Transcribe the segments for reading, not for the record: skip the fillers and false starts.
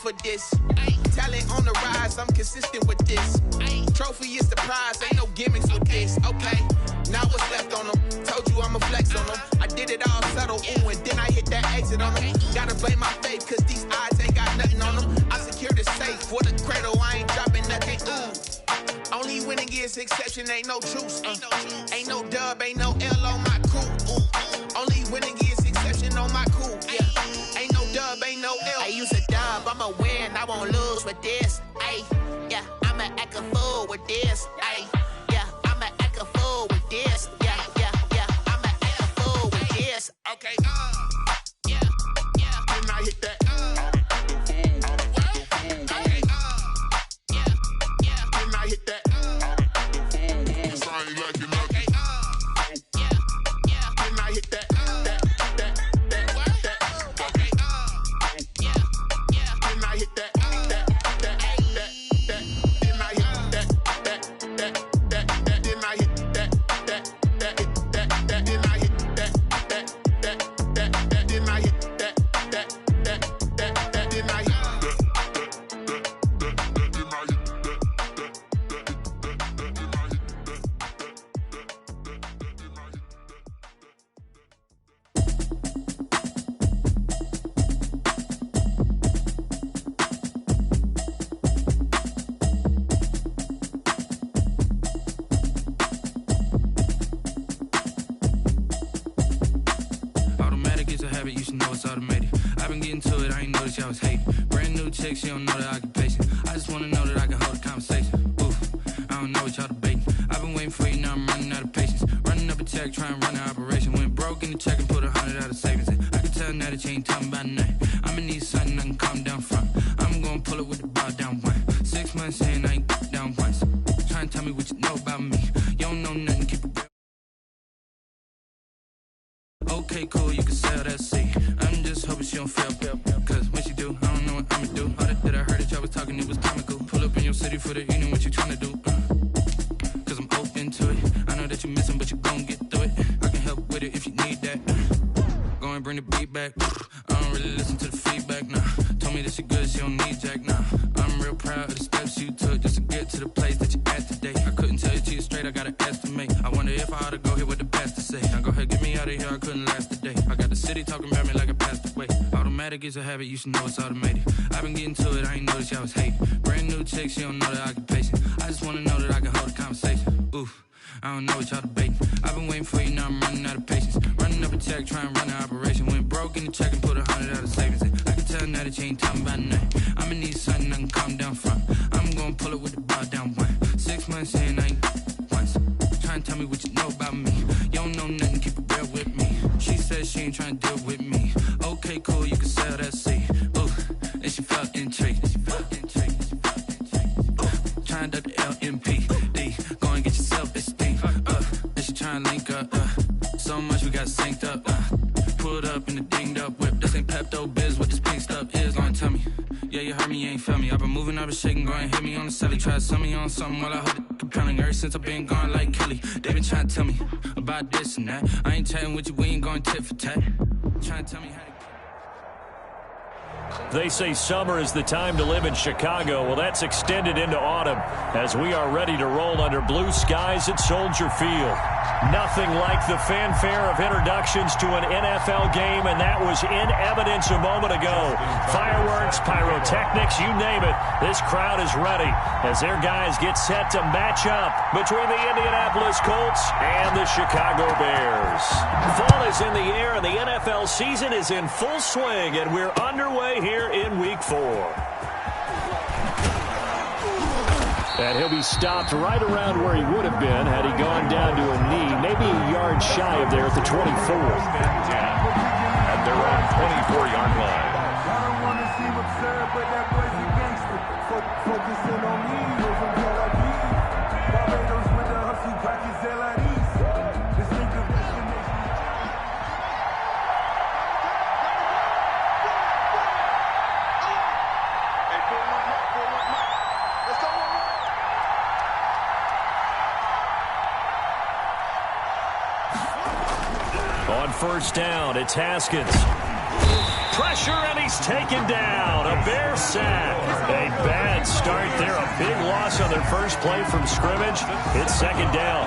for this. Talent on the rise, I'm consistent with this. Trophy is the prize, ain't no gimmicks with this. Okay, now what's left on them? Told you I'ma flex on them. I did it all subtle, ooh, and then I hit that exit on them. Gotta blame my faith, cause these odds ain't got nothing on them. I secured the safe for the cradle, I ain't dropping nothing, ooh. Only winning is exception, ain't no truce. Ain't no dub, ain't no L on my crew, ooh. Only winning is exception on my crew, yeah. Ain't no dub, ain't no L. I use a dub, I'ma win, I won't lose with this, ayy. Yeah, I'ma act a fool with this, ayy. Yeah, I'ma act a fool with this, yeah, I'ma act a fool with this. Okay, yeah, then I hit that. She don't know the occupation. I just wanna know that I can hold a conversation. Oof, I don't know what y'all debating. I've been waiting for you, now I'm running out of patience. Running up a check, trying to run an operation. Went broke in the check and put 100 out of savings in. I can tell now that you ain't talking about nothing. I'ma need something I can calm down from. I'm gonna pull it with the bar down one. 6 months saying I ain't down once. Trying to tell me what you know about me. You don't know nothing, keep it real. Okay, cool, you can sell that seat. I'm just hoping she don't fail. Cause when she do, I don't know what I'ma do. All that I heard that y'all was talking, it was comical. Pull up in your city for the evening, what you tryna do? Cause I'm open to it. I know that you're missing, but you gon' get through it. I can help with it if you need that. Go and bring the beat back. I don't really listen to the feedback, nah. Told me that she good, she don't need Jack, nah. I'm real proud of the steps you took just to get to the place that you're at today. I couldn't tell you to you straight, I gotta estimate. I wonder if I ought to go here with the pastor say. Now go ahead, get me out of here, I couldn't last a day. I got the city talking about me like I passed away. Automatic is a habit, you should know it's automated. I've been getting to it, I ain't noticed y'all was hating. Brand new chick, she don't know the occupation. I just wanna know that I can hold a conversation. Oof, I don't know what y'all debating. I've been waiting for you, now I'm running out of patience. Running up a check, trying to run an operation. Went broke in the check and put 100 out of savings in. I can tell now that you ain't talking about nothing. I'ma need something I can calm down from. I'm gonna pull it with the bar down one. 6 months saying I ain't once. Trying to tell me what you know about me. You don't know nothing, keep it real with me. She said she ain't trying to deal with me. Okay, cool, you can sell that seat. Ooh, and she felt intrigued. Trying to the LMPD. Go and get your self-esteem. And she trying to link up. So much we got synced up. Pulled up in the dinged up whip. This ain't Pepto-Biz, what this pink stuff is. Go and tell me. Yeah, you heard me, you ain't felt me. I've been moving, I've been shaking, go and hit me on the celly. Try to sell me on something while I hold it compelling. Ever since I've been gone like Kelly. They been trying to tell me about this and that. I ain't chatting with you, we ain't going tit for tat. Trying to tell me how to... They say summer is the time to live in Chicago. Well, that's extended into autumn as we are ready to roll under blue skies at Soldier Field. Nothing like the fanfare of introductions to an NFL game, and that was in evidence a moment ago. Fireworks, pyrotechnics, you name it. This crowd is ready as their guys get set to match up between the Indianapolis Colts and the Chicago Bears. Fall is in the air, and the NFL season is in full swing, and we're underway here in Week 4. And he'll be stopped right around where he would have been had he gone down to a knee, maybe a yard shy of there at the 24. At their own 24-yard line. I don't want to seem absurd, but that boy's a gangster. Focusing on me, you're from Tel Aviv. Barbados with the hustle, pockets LIDs. Distinctive destination. On first down, it's Haskins. pressure, and he's taken down. A Bear sack. A bad start there. A big loss on their first play from scrimmage. It's second down.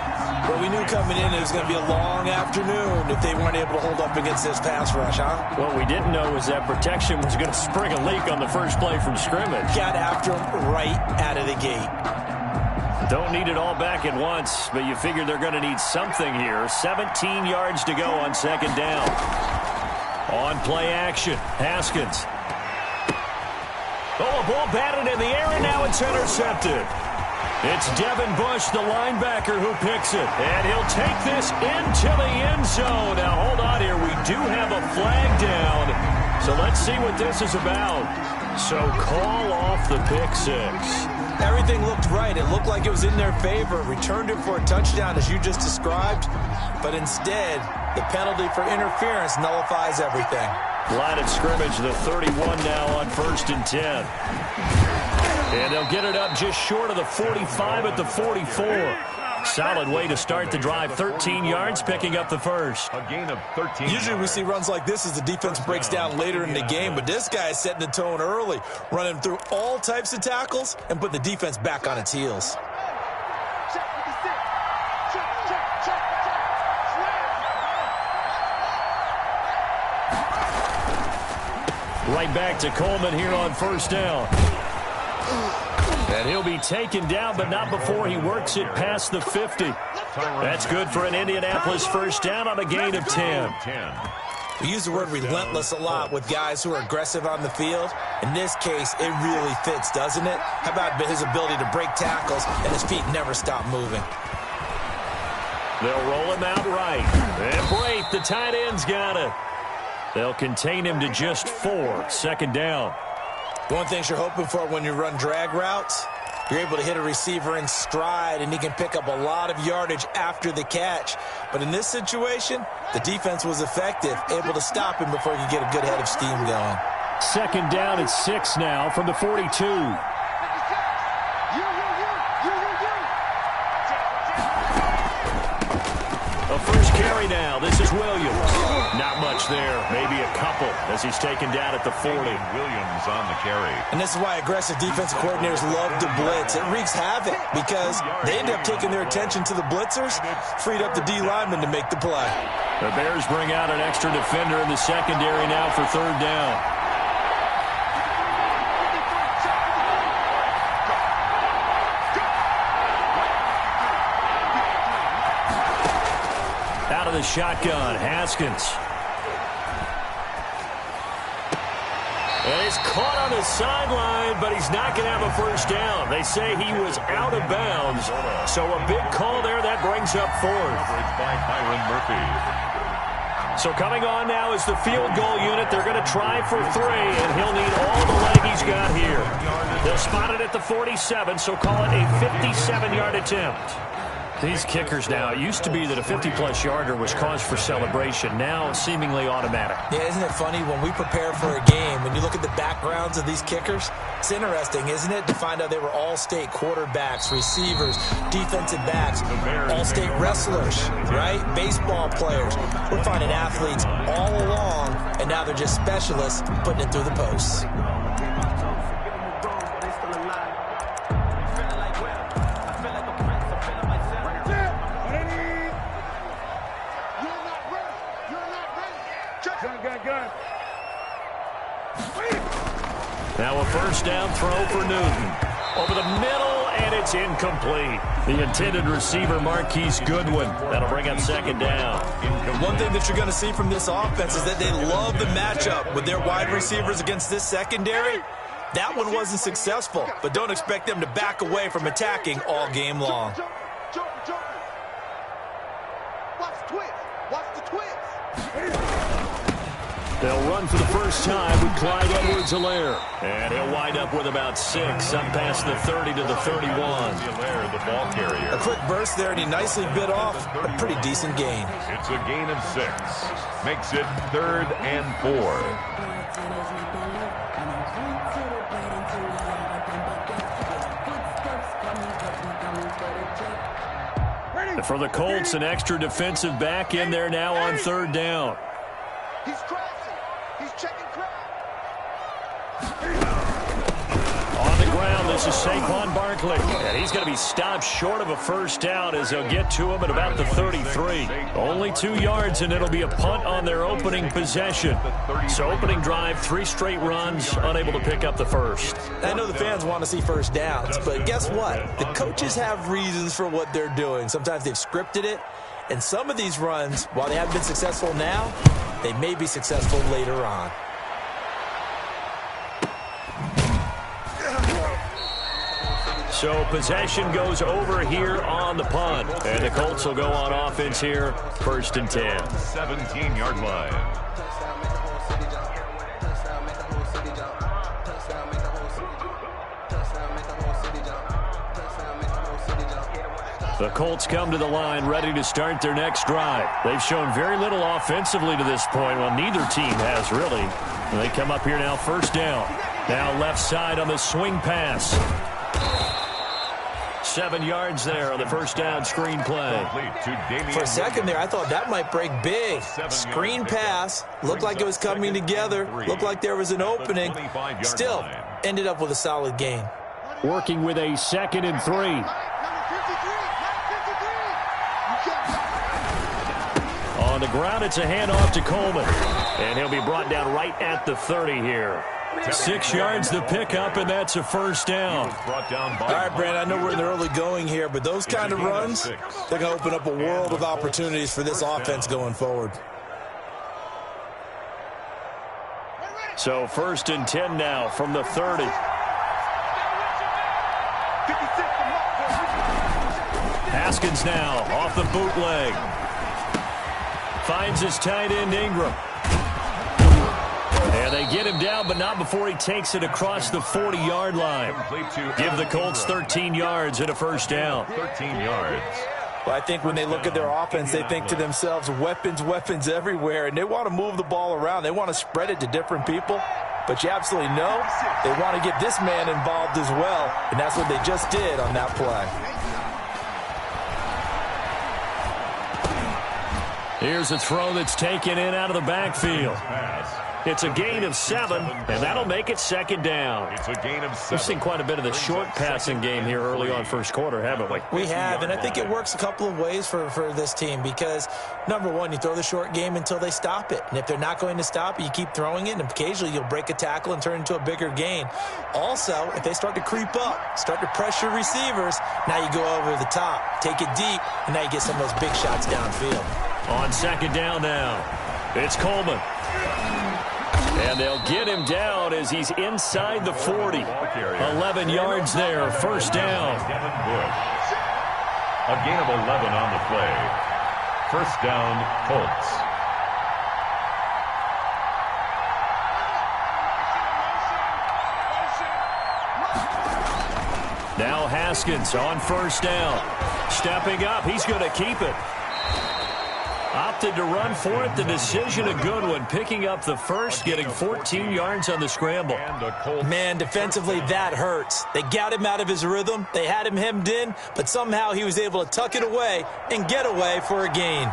Well, we knew coming in it was going to be a long afternoon if they weren't able to hold up against this pass rush, huh? What we didn't know was that protection was going to spring a leak on the first play from scrimmage. Got after him right out of the gate. Don't need it all back at once, but you figure they're going to need something here. 17 yards to go on second down. On play action, Haskins. Oh, a ball batted in the air, and now it's intercepted. It's Devin Bush, the linebacker, who picks it. And he'll take this into the end zone. Now, hold on here. We do have a flag down. So let's see what this is about. So call off the pick six. Everything looked right. It looked like it was in their favor. Returned it for a touchdown, as you just described. But instead, the penalty for interference nullifies everything. Line of scrimmage, the 31 now on 1st and 10. And they'll get it up just short of the 45 at the 44. Solid way to start the drive. 13 yards, picking up the first. A gain of 13. Usually we see runs like this as the defense breaks down later in the game, but this guy is setting the tone early, running through all types of tackles and put the defense back on its heels. Right back to Coleman here on first down. And he'll be taken down, but not before he works it past the 50. That's good for an Indianapolis first down on a gain of 10. We use the word relentless a lot with guys who are aggressive on the field. In this case, it really fits, doesn't it? How about his ability to break tackles and his feet never stop moving? They'll roll him out right. And Brate, the tight end's got it. They'll contain him to just 4. Second down. One thing you're hoping for when you run drag routes, you're able to hit a receiver in stride, and he can pick up a lot of yardage after the catch. But in this situation, the defense was effective, able to stop him before he could get a good head of steam going. Second down and 6 now from the 42. A first carry now. This is Williams. Not much there. Maybe a couple as he's taken down at the 40. Williams on the carry. And this is why aggressive defensive coordinators love to blitz. It wreaks havoc because they end up taking their attention to the blitzers, freed up the D lineman to make the play. The Bears bring out an extra defender in the secondary now for third down. Out of the shotgun, Haskins. And he's caught on the sideline, but he's not going to have a first down. They say he was out of bounds. So a big call there. That brings up 4th. Coverage by Byron Murphy. So coming on now is the field goal unit. They're going to try for 3, and he'll need all the leg he's got here. They'll spot it at the 47, so call it a 57-yard attempt. These kickers now, it used to be that a 50-plus yarder was cause for celebration. Now, seemingly automatic. Yeah, isn't it funny when we prepare for a game, when you look at the backgrounds of these kickers, it's interesting, isn't it, to find out they were all-state quarterbacks, receivers, defensive backs, all-state wrestlers, right? Baseball players. We're finding athletes all along, and now they're just specialists putting it through the posts. Now a first down throw for Newton. Over the middle, and it's incomplete. The intended receiver, Marquise Goodwin. That'll bring up second down. One thing that you're going to see from this offense is that they love the matchup with their wide receivers against this secondary. That one wasn't successful, but don't expect them to back away from attacking all game long. They'll run for the first time with Clyde Edwards-Helaire. And he'll wind up with about 6, up past the 30 to the 31. Helaire, the ball carrier. A quick burst there, and he nicely bit off a pretty decent gain. It's a gain of 6. Makes it 3rd and 4. For the Colts, an extra defensive back in there now on third down. He's crashing. He's checking crash. This is Saquon Barkley, and he's going to be stopped short of a first down as they'll get to him at about the 33. Only 2 yards, and it'll be a punt on their opening possession. So opening drive, 3 straight runs, unable to pick up the first. I know the fans want to see first downs, but guess what? The coaches have reasons for what they're doing. Sometimes they've scripted it, and some of these runs, while they haven't been successful now, they may be successful later on. So possession goes over here on the punt. And the Colts will go on offense here, 1st and 10. 17-yard line. The Colts come to the line ready to start their next drive. They've shown very little offensively to this point. Well, neither team has really. And they come up here now, 1st down. Now left side on the swing pass. 7 yards there on the 1st down screen play. For a second there, I thought that might break big. Screen pass. Looked like it was coming together. Looked like there was an opening. Still, ended up with a solid gain. Working with a 2nd and 3. On the ground, it's a handoff to Coleman. And he'll be brought down right at the 30 here. 6 yards the pickup, and that's a 1st down. All right, Brandon, I know we're in the early going here, but those kind of runs, they're going to open up a world of opportunities for this offense going forward. So 1st and 10 now from the 30. Haskins now off the bootleg. Finds his tight end Ingram. And they get him down, but not before he takes it across the 40-yard line. Give the Colts 13 yards and a 1st down. 13 yards. Well, I think when they look at their offense, they think to themselves, weapons everywhere, and they want to move the ball around. They want to spread it to different people. But you absolutely know they want to get this man involved as well, and that's what they just did on that play. Here's a throw that's taken in out of the backfield. It's a gain of 7, and that'll make it 2nd down. It's a gain of 7. We've seen quite a bit of the short passing game here early on 1st quarter, haven't we? We have, and I think it works a couple of ways for this team because, number one, you throw the short game until they stop it. And if they're not going to stop it, you keep throwing it, and occasionally you'll break a tackle and turn into a bigger gain. Also, if they start to creep up, start to pressure receivers, now you go over the top, take it deep, and now you get some of those big shots downfield. On 2nd down now, it's Coleman. And they'll get him down as he's inside the 40. 11 yards there, 1st down. A gain of 11 on the play. 1st down, Colts. Now Haskins on 1st down. Stepping up, he's going to keep it. Opted to run for it. The decision a good one. Picking up the 1st, getting 14 yards on the scramble. Man, defensively, that hurts. They got him out of his rhythm. They had him hemmed in, but somehow he was able to tuck it away and get away for a gain.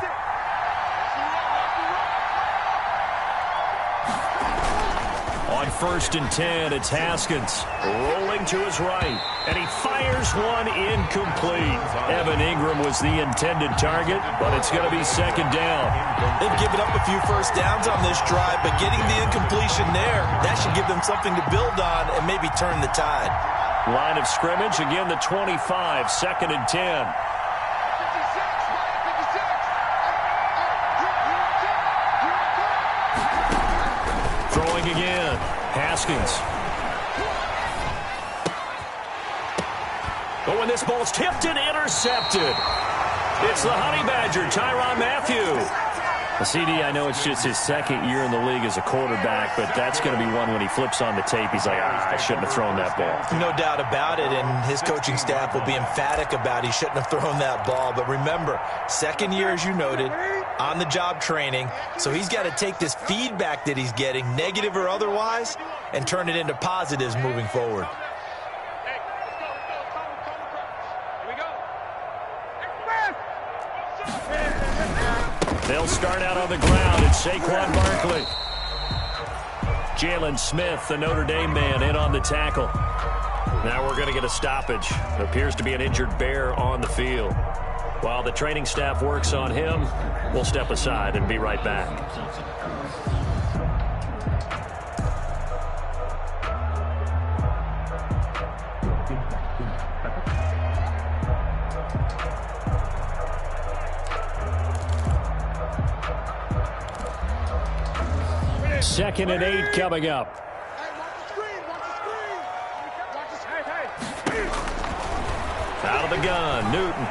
On 1st and 10, it's Haskins rolling to his right, and he fires one incomplete. Evan Ingram was the intended target, but it's going to be 2nd down. They've given up a few 1st downs on this drive, but getting the incompletion there, that should give them something to build on and maybe turn the tide. Line of scrimmage, again the 25, 2nd and 10. Throwing again, Haskins. But when this ball's tipped and intercepted, it's the Honey Badger, Tyrann Mathieu. CD, I know it's just his 2nd year in the league as a quarterback, but that's going to be one when he flips on the tape, he's like, I shouldn't have thrown that ball. No doubt about it, and his coaching staff will be emphatic about he shouldn't have thrown that ball. But remember, 2nd year, as you noted, on-the-job training, so he's got to take this feedback that he's getting, negative or otherwise, and turn it into positives moving forward. They'll start out on the ground. It's Saquon Barkley. Jalen Smith, the Notre Dame man, in on the tackle. Now we're going to get a stoppage. Appears to be an injured Bear on the field. While the training staff works on him, we'll step aside and be right back. Second and 8 coming up. Out of the gun, Newton.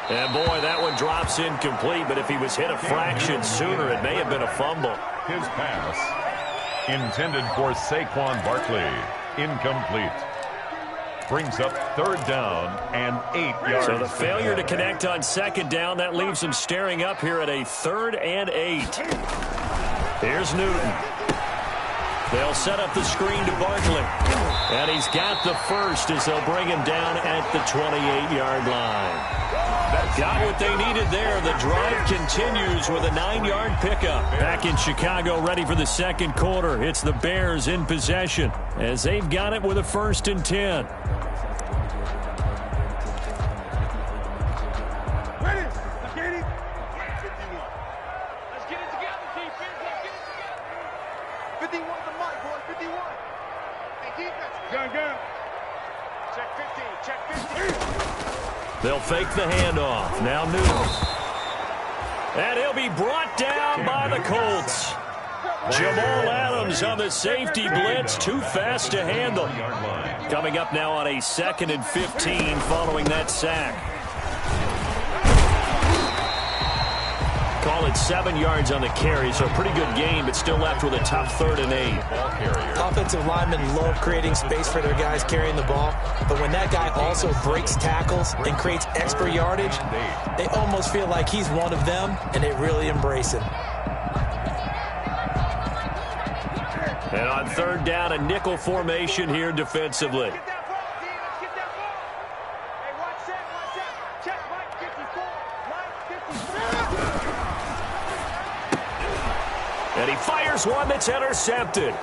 And boy, that one drops incomplete, but if he was hit a fraction sooner, it may have been a fumble. His pass, intended for Saquon Barkley, incomplete. Brings up 3rd down and 8 yards. So the failure to connect on 2nd down, that leaves him staring up here at a 3rd and 8. Here's Newton. They'll set up the screen to Barkley. And he's got the first as they'll bring him down at the 28-yard line. Got what they needed there. The drive continues with a 9-yard pickup. Back in Chicago, ready for the 2nd quarter. It's the Bears in possession as they've got it with a 1st and 10. They'll fake the handoff. Now Newton. And he'll be brought down by the Colts. Jamal Adams on the safety blitz. Too fast to handle. Coming up now on a 2nd and 15 following that sack. Call it 7 yards on the carry, so a pretty good game, but still left with a tough 3rd and 8. Offensive linemen love creating space for their guys carrying the ball, but when that guy also breaks tackles and creates extra yardage, they almost feel like he's one of them, and they really embrace him. And on 3rd down, a nickel formation here defensively. And he fires one that's intercepted.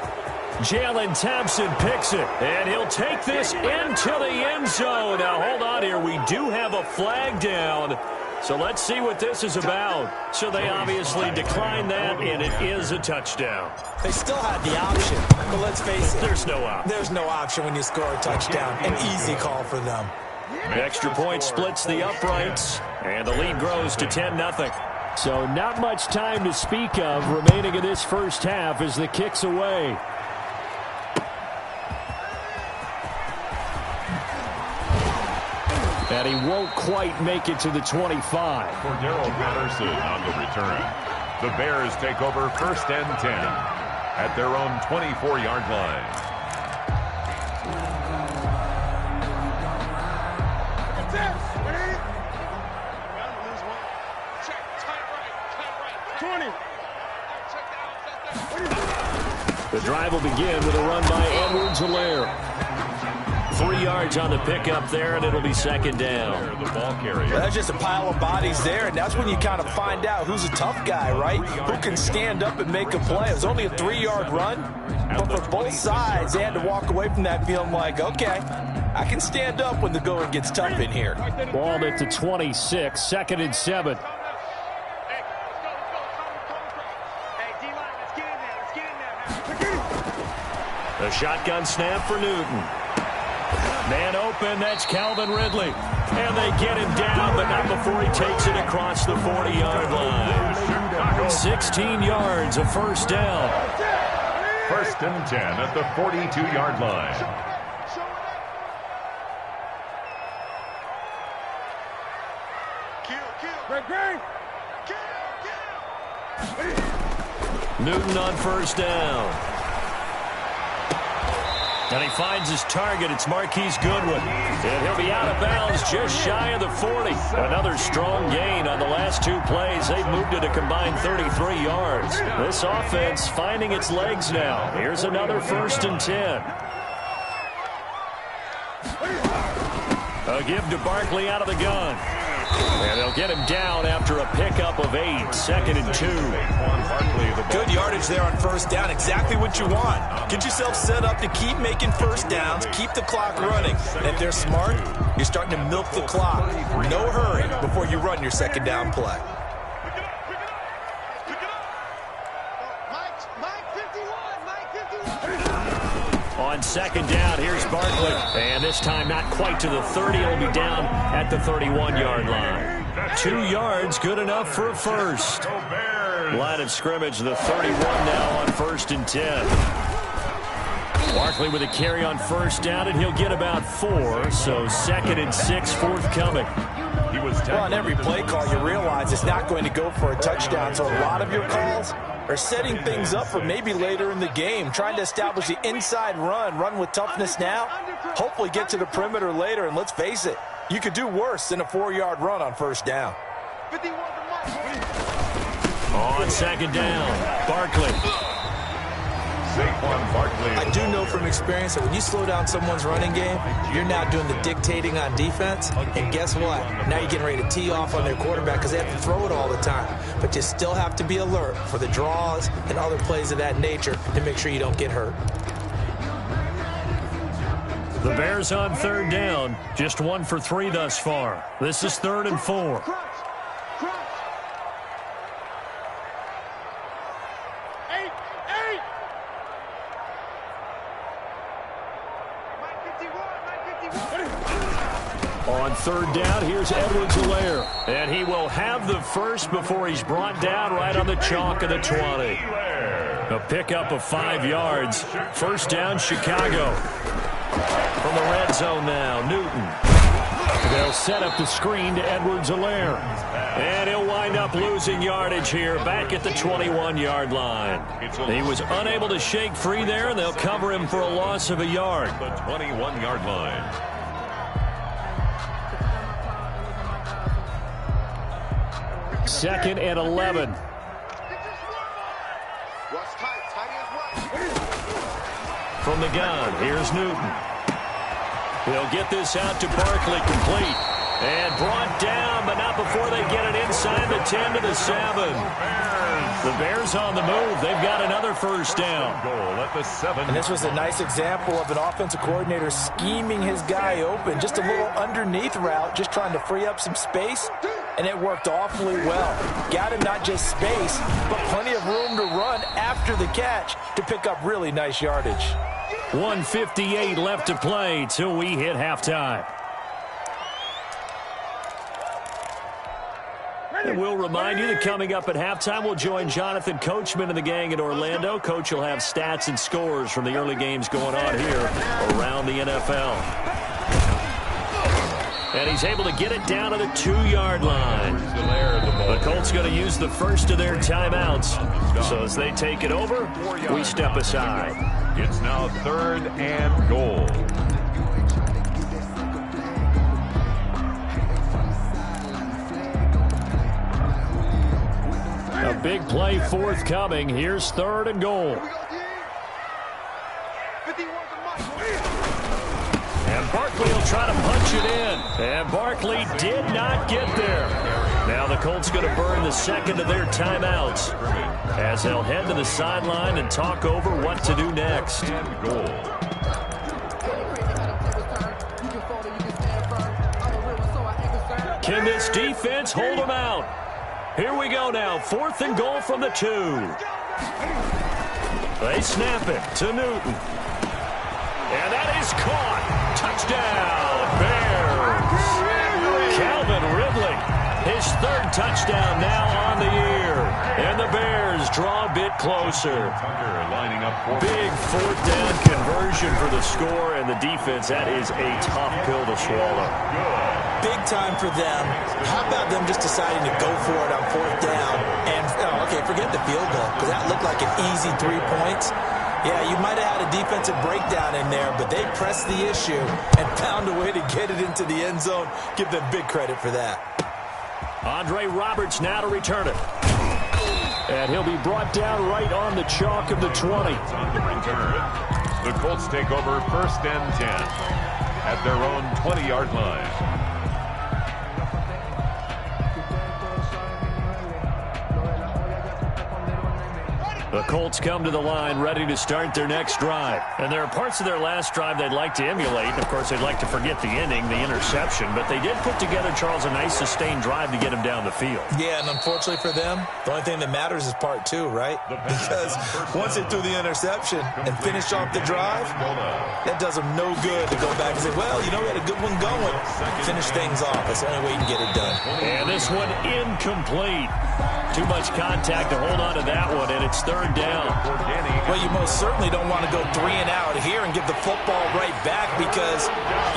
Jalen Thompson picks it, and he'll take this into the end zone. Now, hold on here. We do have a flag down, so let's see what this is about. So they obviously declined that, and it is a touchdown. They still had the option, but let's face it. There's no option. There's no option when you score a touchdown. An easy call for them. Extra point splits the uprights, and the lead grows to 10-0. So not much time to speak of remaining in this first half as the kick's away. And he won't quite make it to the 25. Cordero Patterson on the return. The Bears take over 1st and 10 at their own 24-yard line. The drive will begin with a run by Edwards-Helaire. 3 yards on the pickup there, and it'll be 2nd down. The ball carrier. Well, that's just a pile of bodies there, and that's when you kind of find out who's a tough guy, right? Who can stand up and make a play. It was only a 3-yard run, but for both sides, they had to walk away from that feeling like, okay, I can stand up when the going gets tough in here. Ball at the 26, 2nd and 7. A shotgun snap for Newton. Man open, that's Calvin Ridley. And they get him down, but not before he takes it across the 40-yard line. 16 yards, a 1st down. 1st and 10 at the 42-yard line. Newton on 1st down. And he finds his target. It's Marquise Goodwin. And he'll be out of bounds just shy of the 40. Another strong gain on the last 2 plays. They've moved it a combined 33 yards. This offense finding its legs now. Here's another 1st and 10. A give to Barkley out of the gun. And they'll get him down after a pickup of 8, 2nd and 2. Good yardage there on first down, exactly what you want. Get yourself set up to keep making first downs, keep the clock running. And if they're smart, you're starting to milk the clock. No hurry before you run your second down play. On second down, here's Barkley. And this time not quite to the 30. It'll be down at the 31-yard line. 2 yards, good enough for a first. Line of scrimmage, the 31 now on 1st and 10. Barkley with a carry on first down, and he'll get about 4. So 2nd and 6 forthcoming. Well, on every play call, you realize it's not going to go for a touchdown. So a lot of your calls are setting things up for maybe later in the game, trying to establish the inside run with toughness now, hopefully get to the perimeter later. And let's face it, you could do worse than a 4-yard run on first down. On second down, Barkley. Saquon Barkley. I do know from experience that when you slow down someone's running game, you're now doing the dictating on defense. And guess what? Now you're getting ready to tee off on their quarterback because they have to throw it all the time. But you still have to be alert for the draws and other plays of that nature to make sure you don't get hurt. The Bears on third down, just 1 for 3 thus far. This is 3rd and 4. On third down, here's Edwards-Helaire. And he will have the first before he's brought down right on the chalk of the 20. A pickup of 5 yards. First down, Chicago. From the red zone now, Newton. They'll set up the screen to Edwards-Helaire. And he'll wind up losing yardage here back at the 21-yard line. He was unable to shake free there, and they'll cover him for a loss of a yard. The 21-yard line. Second and 11. From the gun, here's Newton. He'll get this out to Barkley, complete. And brought down, but not before they get it inside the 10 to the 7. The Bears on the move. They've got another first down. Goal at the 7. And this was a nice example of an offensive coordinator scheming his guy open. Just a little underneath route, just trying to free up some space. And it worked awfully well. Got him not just space, but plenty of room to run after the catch to pick up really nice yardage. 1:58 left to play till we hit halftime. And we'll remind you that coming up at halftime, we'll join Jonathan Coachman and the gang in Orlando. Coach will have stats and scores from the early games going on here around the NFL. And he's able to get it down to the 2-yard line. The Colts going to use the first of their timeouts. So as they take it over, we step aside. It's now 3rd and goal. A big play forthcoming. Here's 3rd and goal. And Barkley will try to punch it in. And Barkley did not get there. Now the Colts going to burn the second of their timeouts as they'll head to the sideline and talk over what to do next. And goal. Can this defense hold them out? Here we go now. 4th and goal from the 2. They snap it to Newton. And that is caught. Touchdown, Bears. Calvin Ridley, his 3rd touchdown now on the year. And the Bears draw a bit closer. Lining up for big 4th down conversion for the score, and the defense, that is a tough pill to swallow. Big time for them. How about them just deciding to go for it on 4th down? And, okay, forget the field goal, because that looked like an easy 3 points. Yeah, you might have had a defensive breakdown in there, but they pressed the issue and found a way to get it into the end zone. Give them big credit for that. Andre Roberts now to return it. And he'll be brought down right on the chalk of the 20. On the return. The Colts take over 1st and 10 at their own 20-yard line. The Colts come to the line ready to start their next drive. And there are parts of their last drive they'd like to emulate. Of course, they'd like to forget the inning, the interception. But they did put together, Charles, a nice sustained drive to get him down the field. Yeah, and unfortunately for them, the only thing that matters is part two, right? Because once they threw the interception and finished off the drive, that does them no good to go back and say, well, you know, we had a good one going. Finish things off. That's the only way you can get it done. And this one incomplete. Too much contact to hold on to that one, and it's third down. Well, you most certainly don't want to go 3 and out here and give the football right back because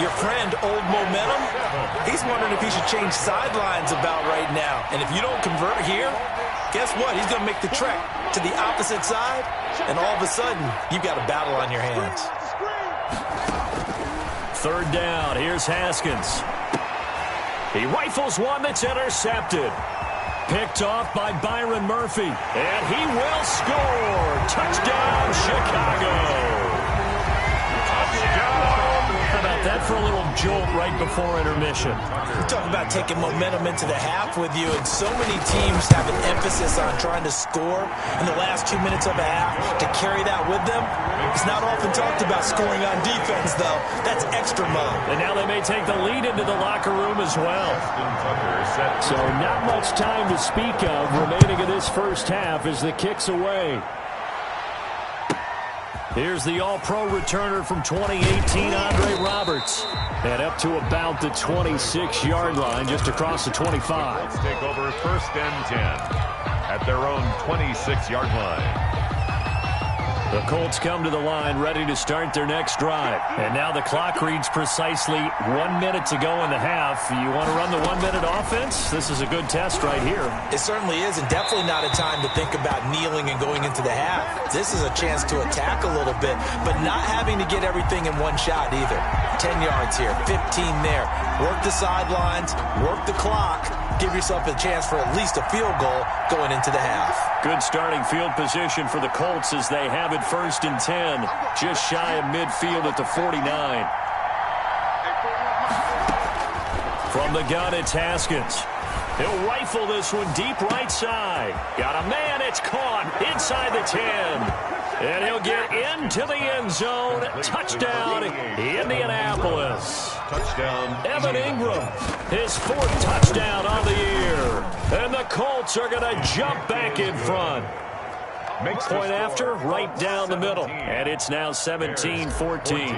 your friend, Old Momentum, he's wondering if he should change sidelines about right now. And if you don't convert here, guess what? He's going to make the trek to the opposite side, and all of a sudden, you've got a battle on your hands. Third down. Here's Haskins. He rifles one that's intercepted. Picked off by Byron Murphy. And he will score. Touchdown, Chicago. How about that for a little jolt right before intermission? Talk about taking momentum into the half with you, and so many teams have an emphasis on trying to score in the last 2 minutes of a half. To carry that with them, it's not often talked about scoring on defense, though. That's extra mode. And now they may take the lead into the locker room as well. So not much time to speak of remaining in this first half as the kick's away. Here's the All-Pro returner from 2018, Andre Roberts. And up to about the 26-yard line, just across the 25. Let's take over first and 10 at their own 26-yard line. The Colts come to the line ready to start their next drive. And now the clock reads precisely 1 minute to go in the half. You want to run the 1 minute offense? This is a good test right here. It certainly is, and definitely not a time to think about kneeling and going into the half. This is a chance to attack a little bit, but not having to get everything in one shot either. 10 yards here, 15 there. Work the sidelines, work the clock. Give yourself a chance for at least a field goal going into the half. Good starting field position for the Colts as they have it first and 10. Just shy of midfield at the 49. From the gun, it's Haskins. He'll rifle this one deep right side. Got a man, it's caught inside the 10. And he'll get into the end zone. Touchdown, Indianapolis. Touchdown, Evan Ingram, his 4th touchdown on the year. And the Colts are going to jump back in front. Point after, right down the middle. And it's now 17-14.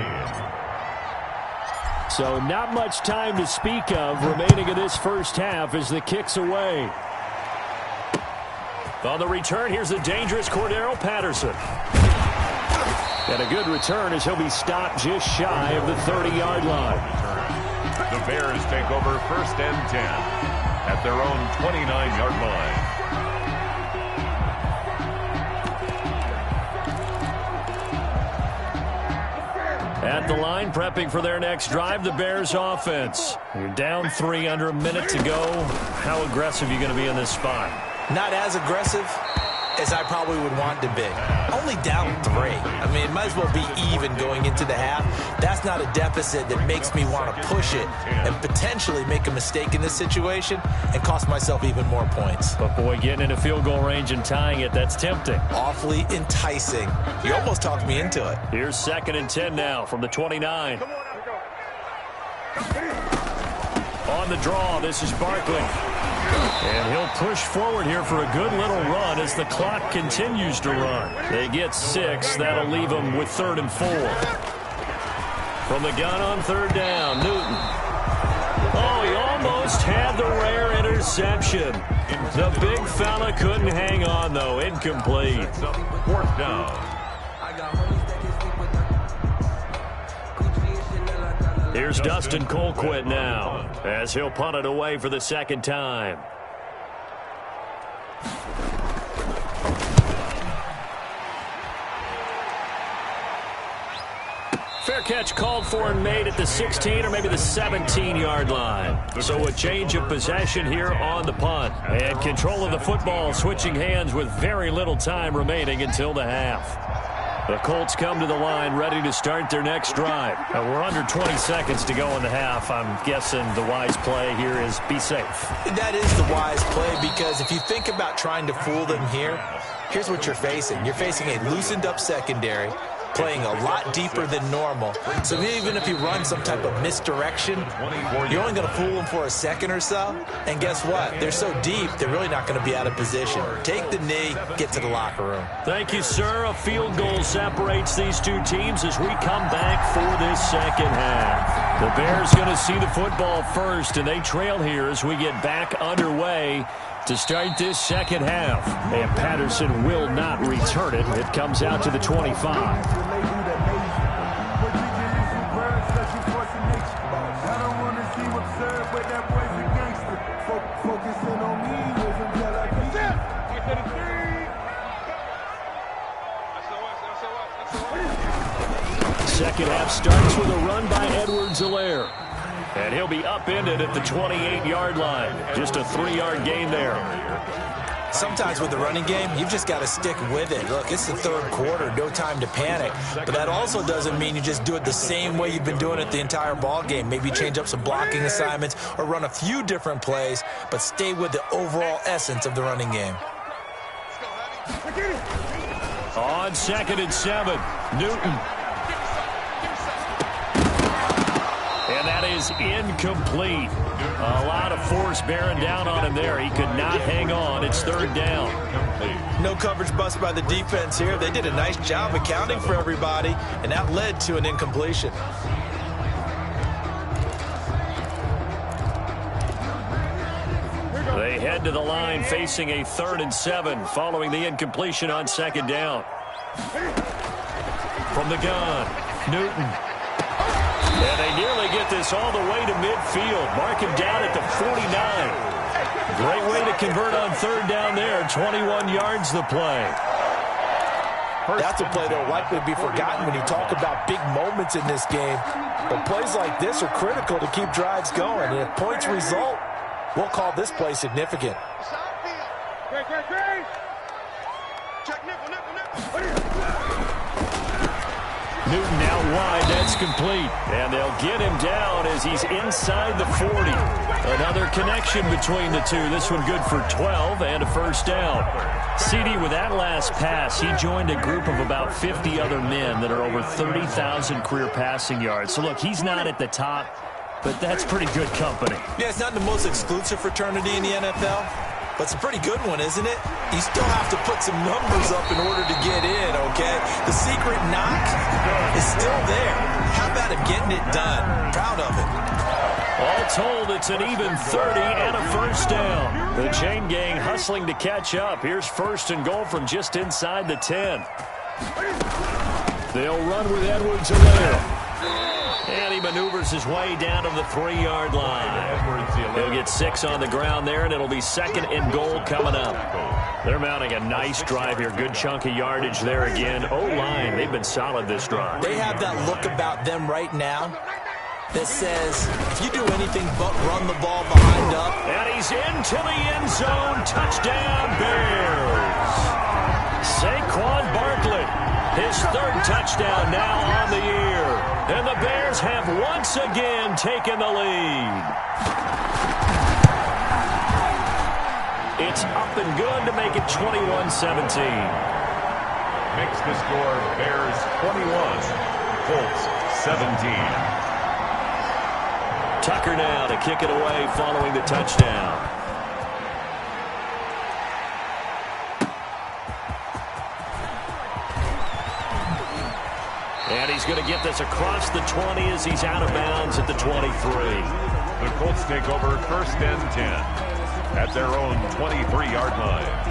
So not much time to speak of remaining in this first half as the kick's away. On the return, here's the dangerous Cordero Patterson. And a good return as he'll be stopped just shy of the 30-yard line. The Bears take over first and 10 at their own 29-yard line. At the line, prepping for their next drive, the Bears offense. You're down 3 under a minute to go. How aggressive are you going to be in this spot? Not as aggressive as I probably would want to be. Only down 3. I mean, it might as well be even going into the half. That's not a deficit that makes me want to push it and potentially make a mistake in this situation and cost myself even more points. But, boy, getting into field goal range and tying it, that's tempting. Awfully enticing. You almost talked me into it. Here's 2nd and 10 now from the 29. On the draw, this is Barkley. And he'll push forward here for a good little run as the clock continues to run. They get 6. That'll leave them with 3rd and 4. From the gun on 3rd down, Newton. Oh, he almost had the rare interception. The big fella couldn't hang on, though. Incomplete. 4th down. Here's Dustin Colquitt now as he'll punt it away for the 2nd time. Fair catch called for and made at the 16 or maybe the 17-yard line. So a change of possession here on the punt. And control of the football switching hands with very little time remaining until the half. The Colts come to the line ready to start their next drive. We're under 20 seconds to go in the half. I'm guessing the wise play here is be safe. That is the wise play because if you think about trying to fool them here, here's what you're facing. You're facing a loosened-up secondary, playing a lot deeper than normal. So even if you run some type of misdirection, you're only going to fool them for a second or so. And guess what? They're so deep, they're really not going to be out of position. Take the knee, get to the locker room. Thank you, sir. A field goal separates these two teams as we come back for this second half. The Bears going to see the football first, and they trail here as we get back underway to start this second half. And Patterson will not return it. It comes out to the 25. Second half starts with a run by Edwards-Helaire. And he'll be upended at the 28-yard line. Just a 3-yard gain there. Sometimes with the running game, you've just got to stick with it. Look, it's the third quarter, no time to panic. But that also doesn't mean you just do it the same way you've been doing it the entire ball game. Maybe change up some blocking assignments or run a few different plays, but stay with the overall essence of the running game. On 2nd and 7, Newton. And that is incomplete. A lot of force bearing down on him there. He could not hang on. It's 3rd down. No coverage bust by the defense here. They did a nice job accounting for everybody, and that led to an incompletion. They head to the line facing a 3rd and 7 following the incompletion on 2nd down. From the gun, Newton. And they nearly get this all the way to midfield. Mark him down at the 49. Great way to convert on 3rd down there. 21 yards the play. That's a play that will likely be forgotten when you talk about big moments in this game. But plays like this are critical to keep drives going. And if points result, we'll call this play significant. Newton now wide, that's complete. And they'll get him down as he's inside the 40. Another connection between the two. This one good for 12 and a 1st down. CD, with that last pass, he joined a group of about 50 other men that are over 30,000 career passing yards. So, look, he's not at the top, but that's pretty good company. Yeah, it's not the most exclusive fraternity in the NFL, but it's a pretty good one, isn't it? You still have to put some numbers up in order to get in, okay? The secret knock is still there. How about him getting it done? Proud of it. All told, it's an even 30 and a 1st down. The chain gang hustling to catch up. Here's 1st and goal from just inside the 10. They'll run with Edwards-Helaire. And he maneuvers his way down to the 3-yard line. He'll get 6 on the ground there, and it'll be 2nd and goal coming up. They're mounting a nice drive here. Good chunk of yardage there again. O-line, they've been solid this drive. They have that look about them right now that says, if you do anything but run the ball behind up. And he's into the end zone. Touchdown, Bears. Saquon Barkley, his 3rd touchdown now on the year. And the Bears have once again taken the lead. It's up and good to make it 21-17. Makes the score Bears 21, Colts 17. Tucker now to kick it away following the touchdown. And he's going to get this across the 20 as he's out of bounds at the 23. The Colts take over 1st and 10 at their own 23-yard line.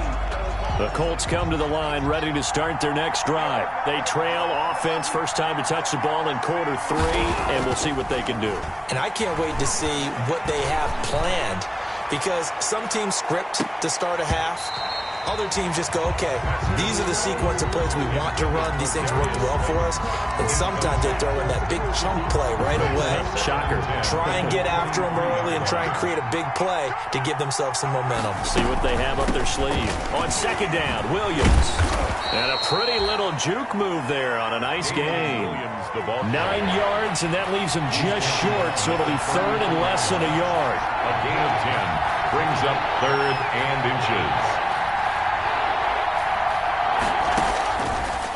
The Colts come to the line ready to start their next drive. They trail offense, first time to touch the ball in quarter 3, and we'll see what they can do. And I can't wait to see what they have planned, because some teams script to start a half. Other teams just go, okay, these are the sequence of plays we want to run. These things worked well for us. And sometimes they throw in that big chunk play right away. Shocker. Try and get after them early and try and create a big play to give themselves some momentum. See what they have up their sleeve. On 2nd down, Williams. And a pretty little juke move there on a nice gain. 9 yards, and that leaves him just short, so it'll be 3rd and less than a yard. A gain of 10 brings up 3rd and inches.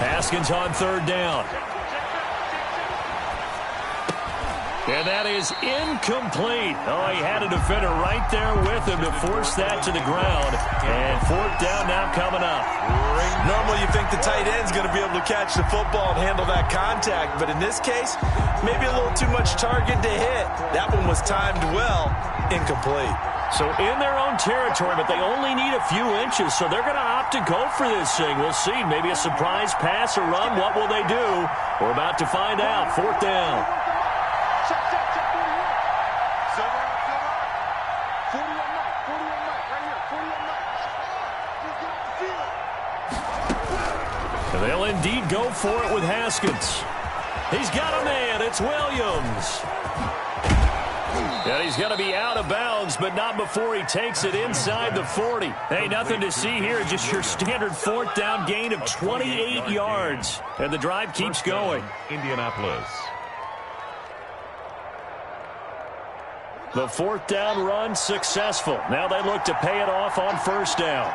Haskins on third down. And that is incomplete. Oh, he had a defender right there with him to force that to the ground. And fourth down now coming up. Normally you think the tight end's going to be able to catch the football and handle that contact. But in this case, maybe a little too much target to hit. That one was timed well. Incomplete. So in their own territory, but they only need a few inches, so they're going to opt to go for this thing. We'll see. Maybe a surprise pass or run. What will they do? We're about to find out. Fourth down. They'll indeed go for it with Haskins. He's got a man. It's Williams. And he's going to be out of bounds, but not before he takes it inside the 40. Hey, nothing to see here. Just your standard fourth down gain of 28 yards. And the drive keeps going. Indianapolis. The fourth down run successful. Now they look to pay it off on first down.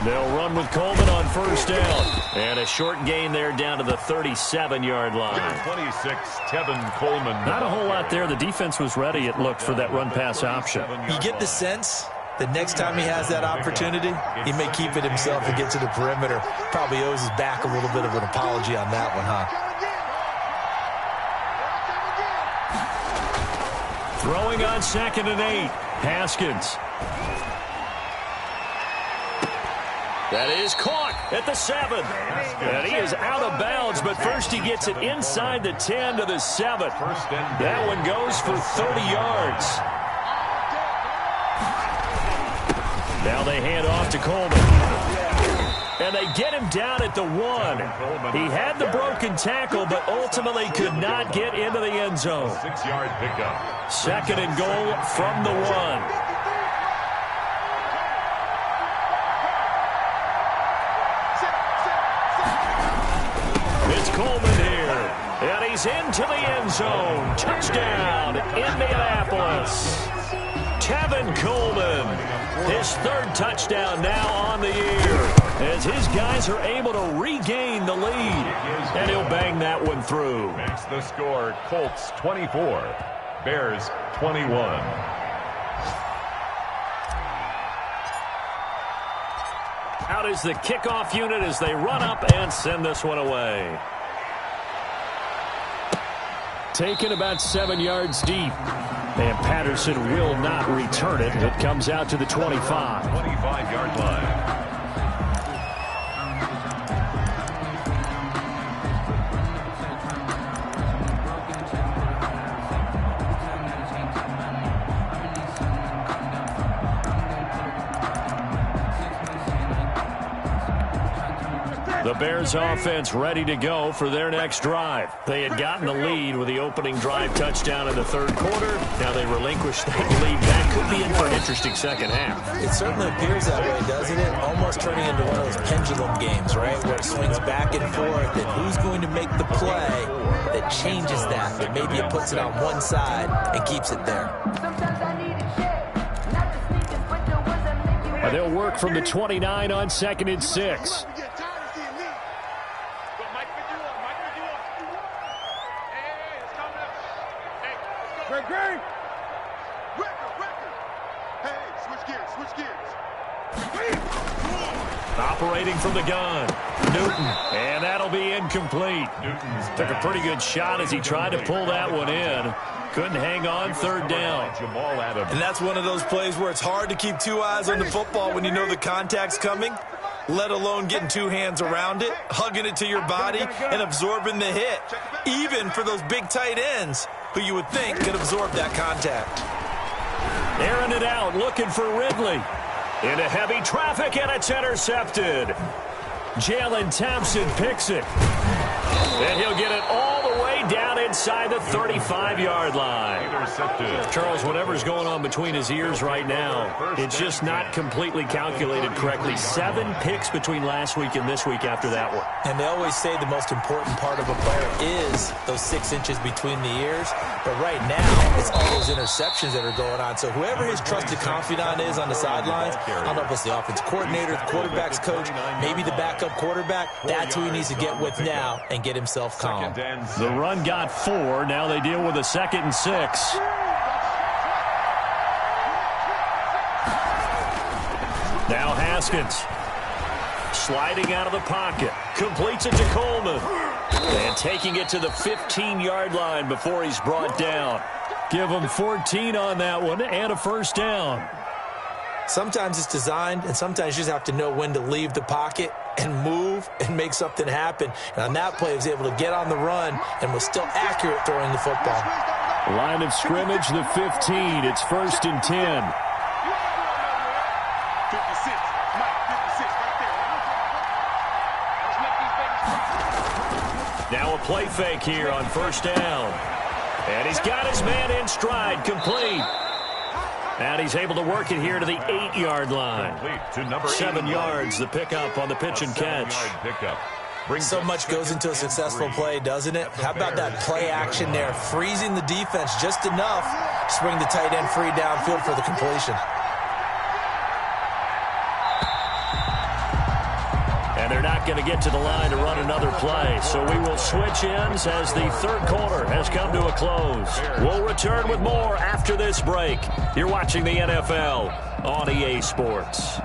They'll run with Coleman on first down. And a short gain there down to the 37-yard line. 26, Tevin Coleman. Not a whole lot there. The defense was ready, it looked, for that run-pass option. You get the sense that next time he has that opportunity, he may keep it himself and get to the perimeter. Probably owes his back a little bit of an apology on that one, huh? Throwing on 2nd and 8. Haskins. That is caught at the 7. And he is out of bounds, but first he gets it inside the 10 to the 7. That one goes for 30 yards. Now they hand off to Coleman. And they get him down at the 1. He had the broken tackle, but ultimately could not get into the end zone. 6-yard pickup. 2nd and goal from the 1. Coleman here, and he's into the end zone. Touchdown, Indianapolis. Tevin Coleman, his 3rd touchdown now on the year, as his guys are able to regain the lead, and he'll bang that one through. Makes the score Colts 24, Bears 21. Out is the kickoff unit as they run up and send this one away. Taken about 7 yards deep. And Patterson will not return it. It comes out to the 25. 25-yard line. The Bears offense ready to go for their next drive. They had gotten the lead with the opening drive touchdown in the 3rd quarter. Now they relinquish that lead. That could be in for an interesting second half. It certainly appears that way, doesn't it? Almost turning into one of those pendulum games, right? Where it swings back and forth, and who's going to make the play that changes that, but maybe it puts it on one side and keeps it there. They'll work from the 29 on 2nd and 6. Operating from the gun, Newton, and that'll be incomplete. Took a pretty good shot as he tried to pull that one in. Couldn't hang on 3rd down. And that's one of those plays where it's hard to keep 2 eyes on the football when you know the contact's coming, let alone getting 2 hands around it, hugging it to your body, and absorbing the hit. Even for those big tight ends who you would think could absorb that contact. Airing it out, looking for Ridley. Into heavy traffic, and it's intercepted. Jalen Thompson picks it. And he'll get it all the way down inside the 35-yard line. Charles, whatever's going on between his ears right now, it's just not completely calculated correctly. 7 picks between last week and this week after that one. And they always say the most important part of a player is those 6 inches between the ears. But right now, it's all those interceptions that are going on. So whoever his trusted confidant is on the sidelines, I don't know if it's the offensive coordinator, the quarterback's coach, maybe the backup quarterback, that's who he needs to get with now and get himself calm. The run got 4. Now they deal with a 2nd and 6. Now Haskins sliding out of the pocket. Completes it to Coleman. And taking it to the 15-yard line before he's brought down. Give him 14 on that one and a first down. Sometimes it's designed, and sometimes you just have to know when to leave the pocket and move and make something happen. And on that play, he was able to get on the run and was still accurate throwing the football. Line of scrimmage, the 15. It's 1st and 10. Now a play fake here on 1st down. And he's got his man in stride, complete. And he's able to work it here to the 8-yard line. 7 yards, the pickup on the pitch and catch. So much goes into a successful play, doesn't it? How about that play action there? Freezing the defense just enough to bring the tight end free downfield for the completion. And they're not going to get to the line to run another play. So we will switch ends as the 3rd quarter has come to a close. We'll return with more after this break. You're watching the NFL on EA Sports.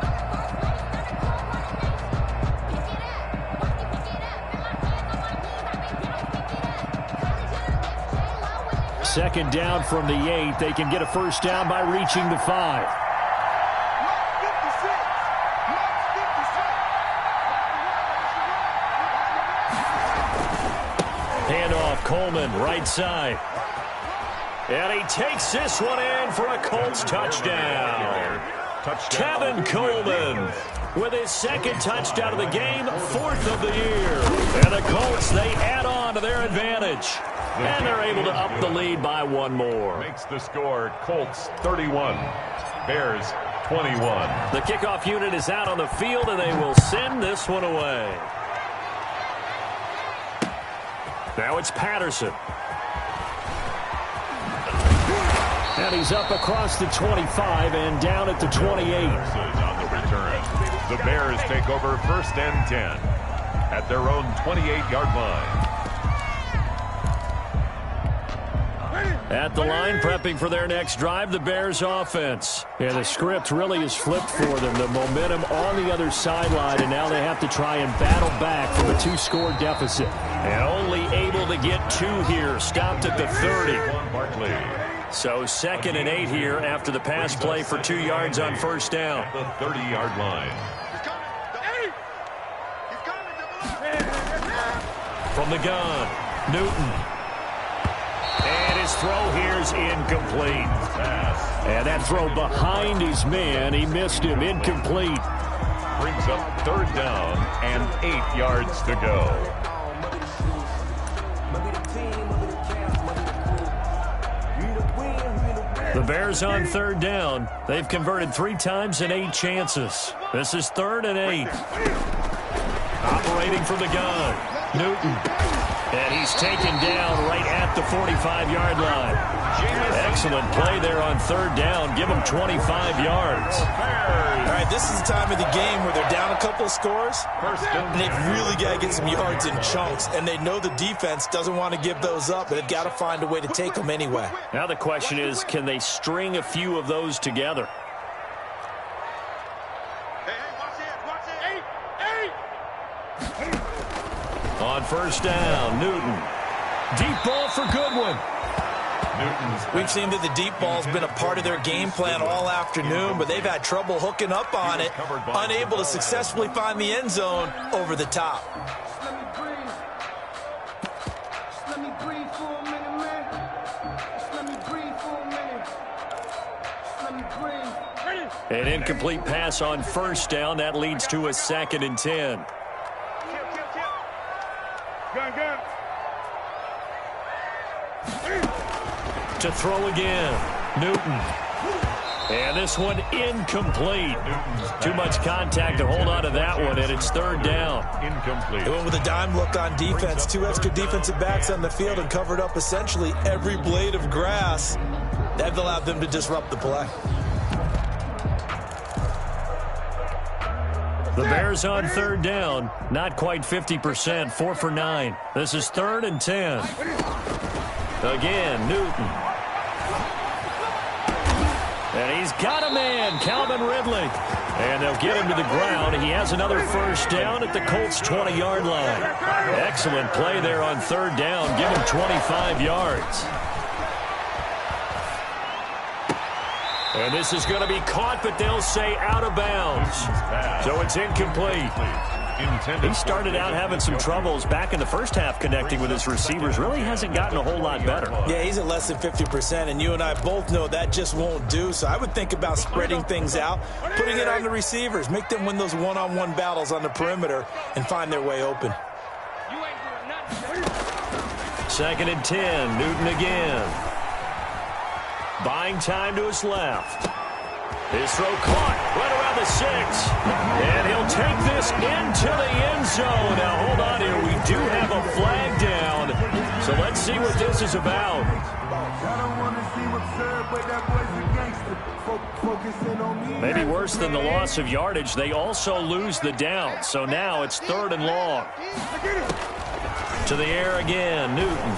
Second down from the 8. They can get a first down by reaching the 5. Handoff, Coleman, right side. And he takes this one in for a Colts touchdown. Tevin Coleman with his 2nd touchdown of the game, 4th of the year. And the Colts, they add on to their advantage. And they're able to up the lead by 1 more. Makes the score Colts 31, Bears 21. The kickoff unit is out on the field, and they will send this one away. Now it's Patterson. And he's up across the 25 and down at the 28. On the return. The Bears take over 1st and 10 at their own 28-yard line. At the line, prepping for their next drive, the Bears offense. And the script really is flipped for them. The momentum on the other sideline, and now they have to try and battle back from a 2-score deficit. And only able to get 2 here, stopped at the 30. So 2nd and 8 here after the pass play for 2 yards on 1st down. The 30-yard line. From the gun, Newton. And his throw here's incomplete. And that throw behind his man, he missed him, incomplete. Brings up 3rd down and 8 yards to go. The Bears on 3rd down. They've converted 3 times in 8 chances. This is 3rd and 8. Operating from the gun, Newton. And he's taken down right at the 45-yard line. Excellent play there on 3rd down. Give them 25 yards. All right, this is the time of the game where they're down a couple of scores, and they've really got to get some yards in chunks, and they know the defense doesn't want to give those up, but they've got to find a way to take them anyway. Now the question is, can they string a few of those together? On 1st down, Newton. Deep ball for Goodwin. We've seen that the deep ball's been a part of their game plan all afternoon, but they've had trouble hooking up on it, unable to successfully find the end zone over the top. An incomplete pass on 1st down. That leads to a 2nd and 10. To throw again. Newton. And this one incomplete. Too much contact to hold on to that one, and it's third down. Incomplete. They went with a dime look on defense. 2 extra defensive backs on the field and covered up essentially every blade of grass. That allowed them to disrupt the play. The Bears on third down. Not quite 50%. 4 for 9. This is 3rd and 10. Again, Newton. And he's got a man, Calvin Ridley. And they'll get him to the ground. He has another first down at the Colts' 20-yard line. Excellent play there on third down. Give him 25 yards. And this is going to be caught, but they'll say out of bounds. So it's incomplete. He started out having some troubles back in the first half connecting with his receivers. Really hasn't gotten a whole lot better. Yeah, he's at less than 50%, and you and I both know that just won't do. So I would think about spreading things out, putting it on the receivers, make them win those one-on-one battles on the perimeter and find their way open. 2nd and 10, Newton again. Buying time to his left. His throw caught right around the 6. And he'll take this into the end zone. Now, hold on here. We do have a flag down. So let's see what this is about. Maybe worse than the loss of yardage, they also lose the down. So now it's 3rd and long. To the air again, Newton.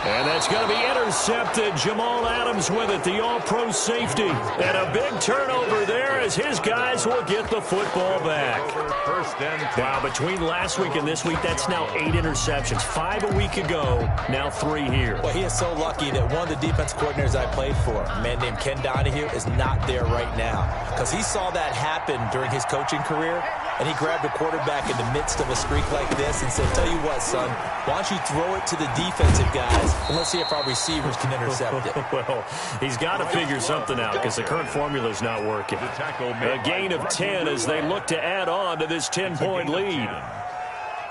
And that's going to be intercepted. Jamal Adams with it, the all-pro safety. And a big turnover there as his guys will get the football back. First and 10. Wow, between last week and this week, that's now 8 interceptions. 5 a week ago, now 3 here. Well, he is so lucky that one of the defense coordinators I played for, a man named Ken Donahue, is not there right now. Because he saw that happen during his coaching career, and he grabbed a quarterback in the midst of a streak like this and said, tell you what, son, why don't you throw it to the defensive guys, and let's see if our receivers can intercept it. Well, he's got to figure something out because the current formula is not working. A gain of 10 as they look to add on to this 10-point lead.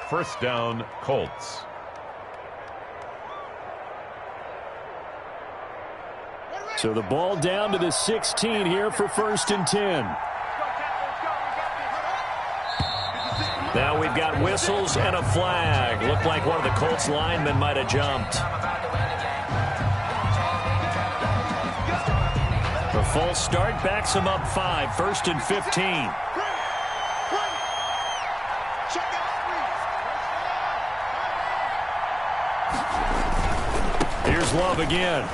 First down, Colts. So the ball down to the 16 here for 1st and 10. Now we've got whistles and a flag. Looked like one of the Colts linemen might have jumped. The false start backs him up 5. 1st and 15. Here's Love again.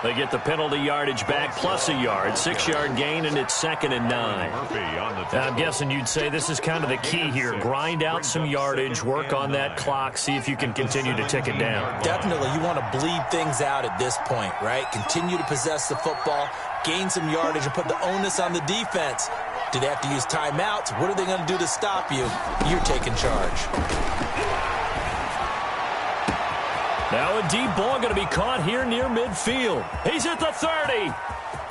They get the penalty yardage back plus a yard. 6-yard gain, and it's 2nd and 9. I'm guessing you'd say this is kind of the key here. Grind out some yardage, work on that clock, see if you can continue to tick it down. Definitely. You want to bleed things out at this point, right? Continue to possess the football, gain some yardage, and put the onus on the defense. Do they have to use timeouts? What are they going to do to stop you? You're taking charge. Now a deep ball going to be caught here near midfield. He's at the 30.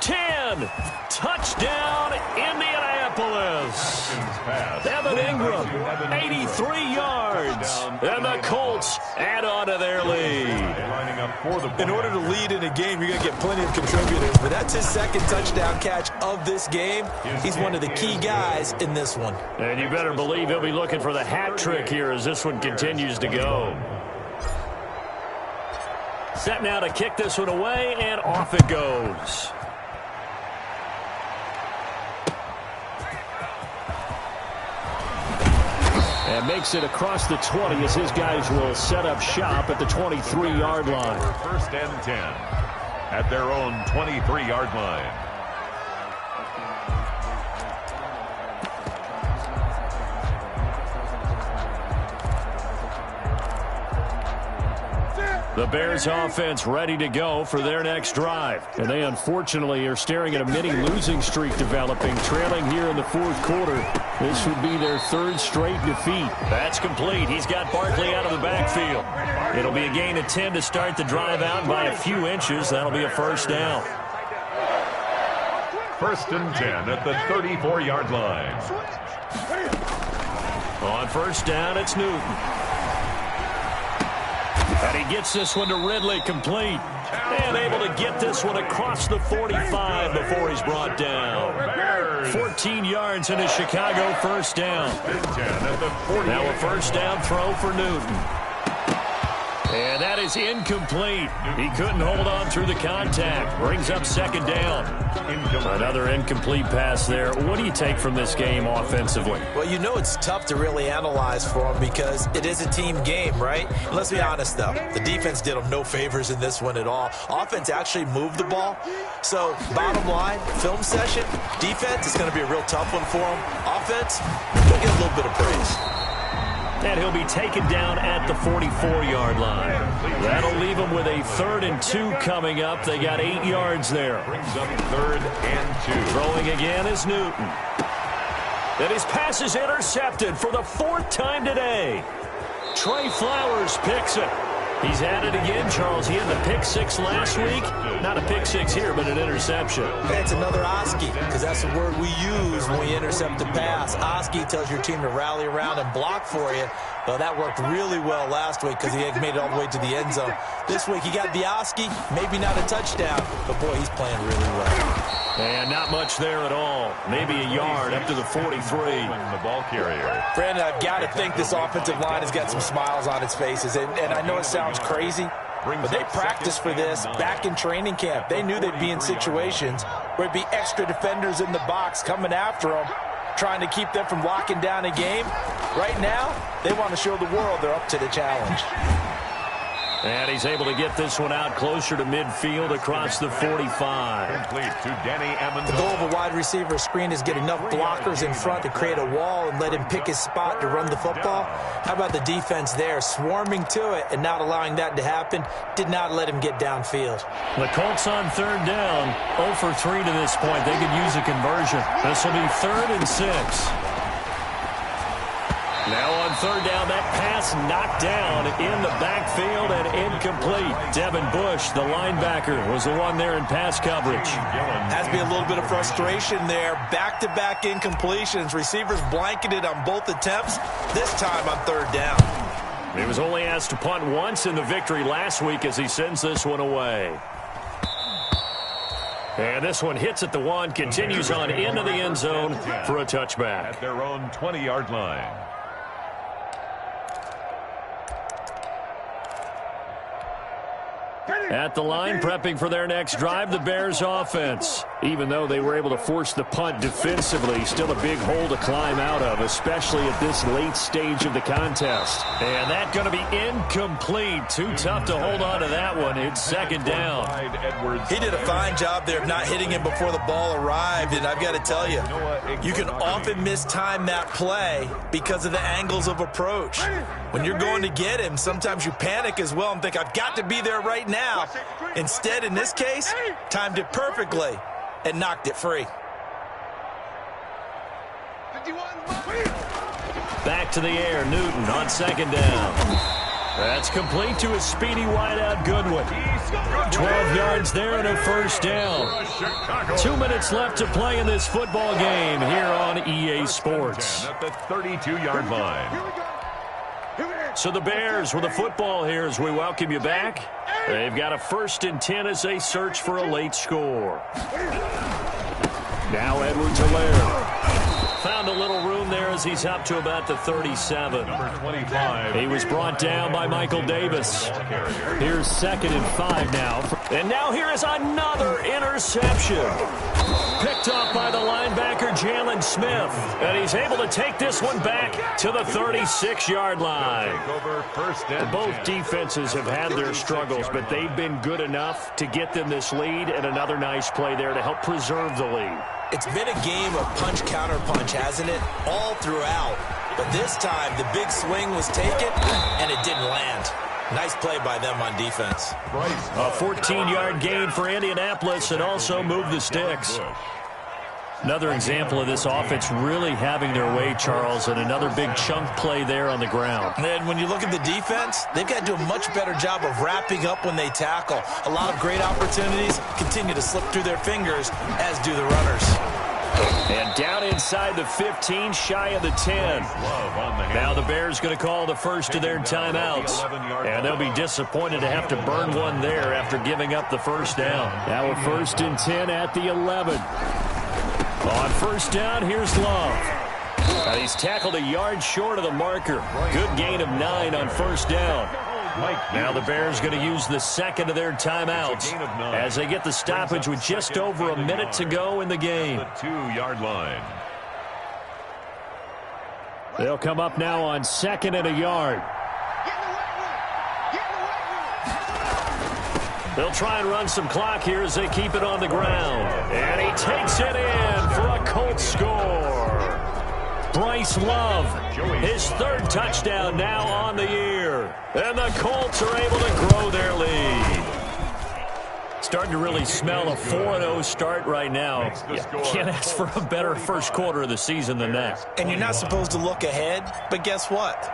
10. Touchdown, Indianapolis. Evan Ingram, 83 yards. And the Colts add on to their lead. In order to lead in a game, you're going to get plenty of contributors. But that's his 2nd touchdown catch of this game. He's one of the key guys in this one. And you better believe he'll be looking for the hat trick here as this one continues to go. Set now to kick this one away, and off it goes. And makes it across the 20 as his guys will set up shop at the 23-yard line. 1st and 10 at their own 23-yard line. The Bears offense ready to go for their next drive. And they unfortunately are staring at a mini losing streak developing, trailing here in the 4th quarter. This would be their 3rd straight defeat. That's complete. He's got Barkley out of the backfield. It'll be a gain of 10 to start the drive out by a few inches. That'll be a first down. 1st and 10 at the 34-yard line. On first down, it's Newton. And he gets this one to Ridley, complete. And able to get this one across the 45 before he's brought down. 14 yards in a Chicago first down. Now a first down throw for Newton. And that is incomplete. He couldn't hold on through the contact. Brings up second down. Another incomplete pass there. What do you take from this game offensively? Well, you know it's tough to really analyze for them because it is a team game, right? And let's be honest, though. The defense did them no favors in this one at all. Offense actually moved the ball. So, bottom line, film session, defense is going to be a real tough one for them. Offense, they'll get a little bit of praise. And he'll be taken down at the 44-yard line. That'll leave him with a 3rd and 2 coming up. They got 8 yards there. Brings up 3rd and 2. Throwing again is Newton. And his pass is intercepted for the 4th time today. Trey Flowers picks it. He's at it again, Charles. He had the pick 6 last week. Not a pick 6 here, but an interception. It's another Oski, because that's the word we use when we intercept a pass. Oski tells your team to rally around and block for you. Well, that worked really well last week because he had made it all the way to the end zone. This week he got the Oski, maybe not a touchdown, but boy, he's playing really well. And not much there at all. Maybe a yard up to the 43. The ball carrier. Brandon, I've got to think this offensive line has got some smiles on its faces. And I know it sounds crazy, but they practiced for this back in training camp. They knew they'd be in situations where it'd be extra defenders in the box coming after them, trying to keep them from locking down a game. Right now, they want to show the world they're up to the challenge. And he's able to get this one out closer to midfield across the 45. Complete to Danny Amendola. The goal of a wide receiver screen is get enough blockers in front to create a wall and let him pick his spot to run the football. How about the defense there, swarming to it and not allowing that to happen? Did not let him get downfield. The Colts on 3rd down, 0 for 3 to this point. They could use a conversion. This will be 3rd and 6. Now on 3rd down, that pass knocked down in the backfield and incomplete. Devin Bush, the linebacker, was the one there in pass coverage. Has to be a little bit of frustration there. Back-to-back incompletions. Receivers blanketed on both attempts. This time on 3rd down. He was only asked to punt once in the victory last week as he sends this one away. And this one hits at the 1, continues on into the end zone for a touchback. At their own 20-yard line. At the line, prepping for their next drive, the Bears offense. Even though they were able to force the punt defensively, still a big hole to climb out of, especially at this late stage of the contest. And that's going to be incomplete. Too tough to hold on to that one. It's 2nd down. He did a fine job there of not hitting him before the ball arrived, and I've got to tell you, you can often mistime that play because of the angles of approach. When you're going to get him, sometimes you panic as well and think, I've got to be there right now. Instead, in this case, timed it perfectly and knocked it free. Back to the air, Newton on 2nd down. That's complete to his speedy wideout Goodwin. 12 yards there and a first down. 2 minutes left to play in this football game here on EA Sports. At the 32-yard line. So the Bears with the football here as we welcome you back. They've got a 1st and 10 as they search for a late score. Now Edwards-Helaire. Found a little room there as he's up to about the 37. Number 25. He was brought down by Michael Davis. Here's 2nd and 5 now. And now here is another interception. Picked up by the linebacker, Jalen Smith. And he's able to take this one back to the 36-yard line. Both defenses have had their struggles, but they've been good enough to get them this lead, and another nice play there to help preserve the lead. It's been a game of punch-counter-punch, hasn't it? All throughout. But this time, the big swing was taken, and it didn't land. Nice play by them on defense. A 14-yard gain for Indianapolis and also moved the sticks. Another example of this offense really having their way, Charles, and another big chunk play there on the ground. And when you look at the defense, they've got to do a much better job of wrapping up when they tackle. A lot of great opportunities continue to slip through their fingers, as do the runners. And down inside the 15, shy of the 10. Now the Bears going to call the first of their timeouts. And they'll be disappointed to have to burn one there after giving up the first down. Now we're 1st and 10 at the 11. On first down, here's Love. He's tackled a yard short of the marker. Good gain of 9 on first down. Now the Bears going to use the second of their timeouts as they get the stoppage with just over a minute to go in the game. The 2-yard line. They'll come up now on 2nd and a yard. They'll try and run some clock here as they keep it on the ground. And he takes it in for a Colts score. Bryce Love, his 3rd touchdown now on the year. And the Colts are able to grow their lead. Starting to really smell a 4-0 start right now. You can't ask for a better first quarter of the season than that. And you're not supposed to look ahead, but guess what?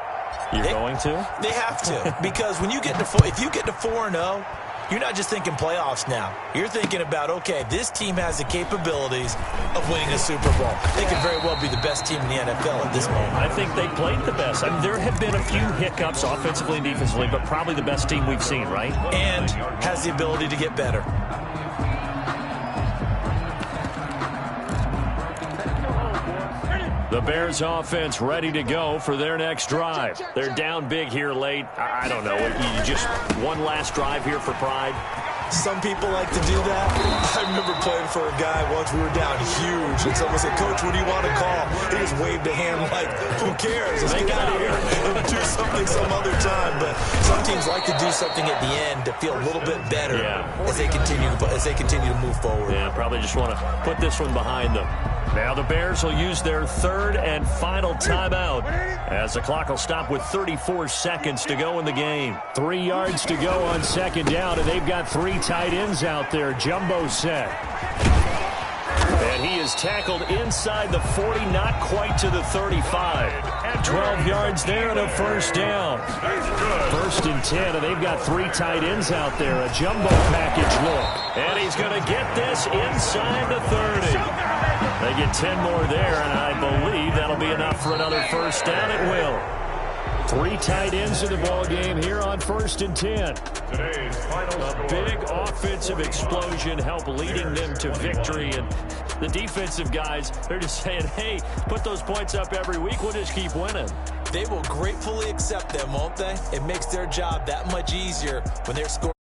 You're going to? They have to. Because when you get to if you get to 4-0, you're not just thinking playoffs now. You're thinking about, okay, this team has the capabilities of winning a Super Bowl. They could very well be the best team in the NFL at this moment. I think they played the best. I mean, there have been a few hiccups offensively and defensively, but probably the best team we've seen, right? And has the ability to get better. The Bears offense ready to go for their next drive. They're down big here late. I don't know. You just one last drive here for pride. Some people like to do that. I remember playing for a guy once. We were down huge, and someone said, "Coach, what do you want to call?" He just waved a hand like, "Who cares? Let's get out of here and do something some other time." But some teams like to do something at the end to feel a little bit better as they continue to move forward. Yeah, probably just want to put this one behind them. Now the Bears will use their 3rd and final timeout as the clock will stop with 34 seconds to go in the game. 3 yards to go on 2nd down, and they've got 3 tight ends out there. Jumbo set. And he is tackled inside the 40, not quite to the 35. 12 yards there and a first down. 1st and 10, and they've got 3 tight ends out there. A jumbo package look. And he's going to get this inside the 30. They get 10 more there, and I believe that'll be enough for another first down. It will. 3 tight ends in the ball game here on 1st and 10. A big offensive explosion help leading them to victory, and the defensive guys, they're just saying, hey, put those points up every week. We'll just keep winning. They will gratefully accept them, won't they? It makes their job that much easier when they're scoring.